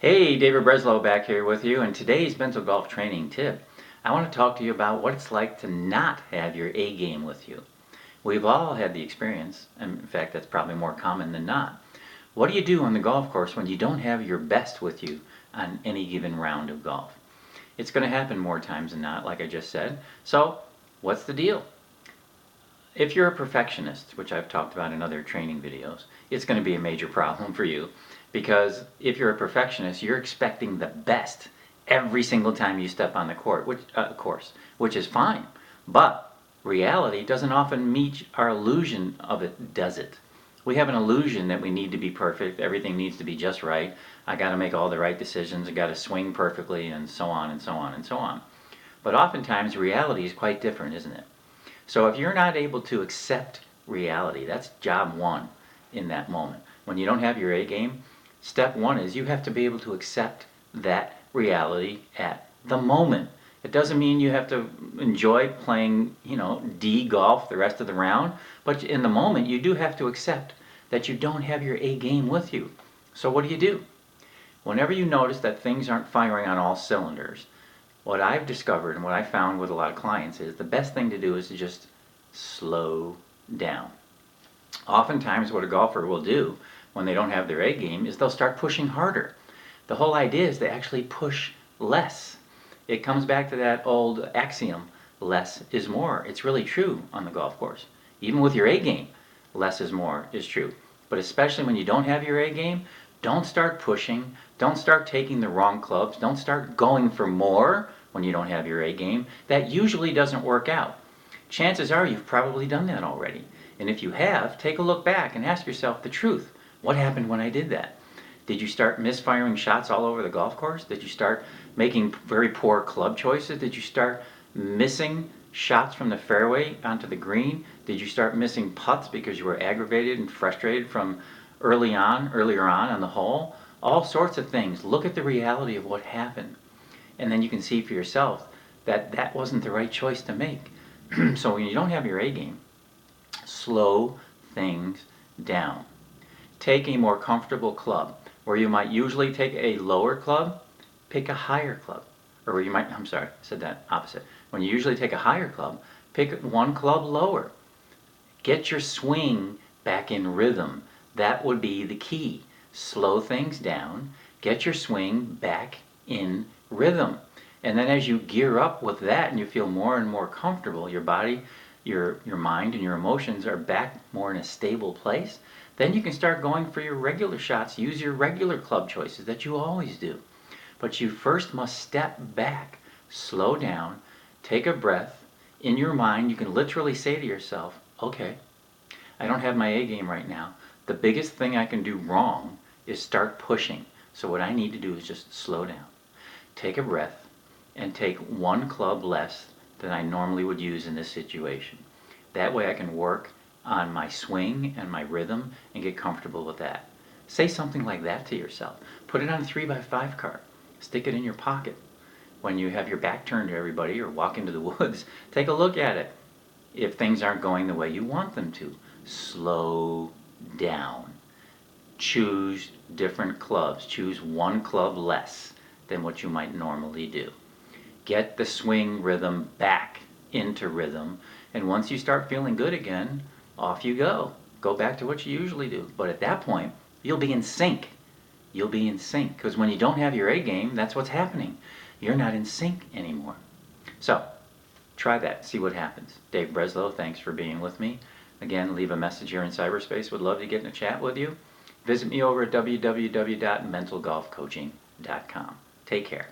Hey, David Breslow back here with you, and today's mental golf training tip. I want to talk to you about what it's like to not have your A game with you. We've all had the experience, and in fact that's probably more common than not. What do you do on the golf course when you don't have your best with you on any given round of golf? It's going to happen more times than not, like I just said. So, what's the deal? If you're a perfectionist, which I've talked about in other training videos, it's going to be a major problem for you, because if you're a perfectionist, you're expecting the best every single time you step on the course, which is fine. But reality doesn't often meet our illusion of it, does it? We have an illusion that we need to be perfect, everything needs to be just right, I got to make all the right decisions, I got to swing perfectly, and so on and so on and so on. But oftentimes reality is quite different, isn't it? So if you're not able to accept reality, that's job one in that moment. When you don't have your A game, step one is you have to be able to accept that reality at the moment. It doesn't mean you have to enjoy playing, D golf the rest of the round, but in the moment you do have to accept that you don't have your A game with you. So what do? Whenever you notice that things aren't firing on all cylinders, what I've discovered and what I found with a lot of clients is the best thing to do is to just slow down. Oftentimes what a golfer will do when they don't have their A game is they'll start pushing harder. The whole idea is to actually push less. It comes back to that old axiom, less is more. It's really true on the golf course. Even with your A game, less is more is true. But especially when you don't have your A game, don't start pushing, don't start taking the wrong clubs, don't start going for more when you don't have your A game. That usually doesn't work out. Chances are you've probably done that already. And if you have, take a look back and ask yourself the truth. What happened when I did that? Did you start misfiring shots all over the golf course? Did you start making very poor club choices? Did you start missing shots from the fairway onto the green? Did you start missing putts because you were aggravated and frustrated from earlier on the hole? All sorts of things. Look at the reality of what happened. And then you can see for yourself that that wasn't the right choice to make. So when you don't have your A game, slow things down. Take a more comfortable club. Where you might usually take a lower club, pick a higher club. Or where you might, I'm sorry, I said that opposite. When you usually take a higher club, pick one club lower. Get your swing back in rhythm. That would be the key. Slow things down, get your swing back in rhythm. And then as you gear up with that and you feel more and more comfortable, your body, your mind and your emotions are back more in a stable place, then you can start going for your regular shots. Use your regular club choices that you always do. But you first must step back, slow down, take a breath. In your mind, you can literally say to yourself, okay, I don't have my A game right now. The biggest thing I can do wrong is start pushing. So what I need to do is just slow down, take a breath, and take one club less than I normally would use in this situation. That way I can work on my swing and my rhythm and get comfortable with that. Say something like that to yourself. Put it on a 3x5 card. Stick it in your pocket. When you have your back turned to everybody or walk into the woods, take a look at it. If things aren't going the way you want them to, slow down. Choose different clubs. Choose one club less than what you might normally do. Get the swing rhythm back into rhythm, and once you start feeling good again, off you go. Go back to what you usually do. But at that point, you'll be in sync. You'll be in sync, because when you don't have your A game, that's what's happening. You're not in sync anymore. So, try that, see what happens. Dave Breslow, thanks for being with me. Again, leave a message here in cyberspace. Would love to get in a chat with you. Visit me over at www.mentalgolfcoaching.com. Take care.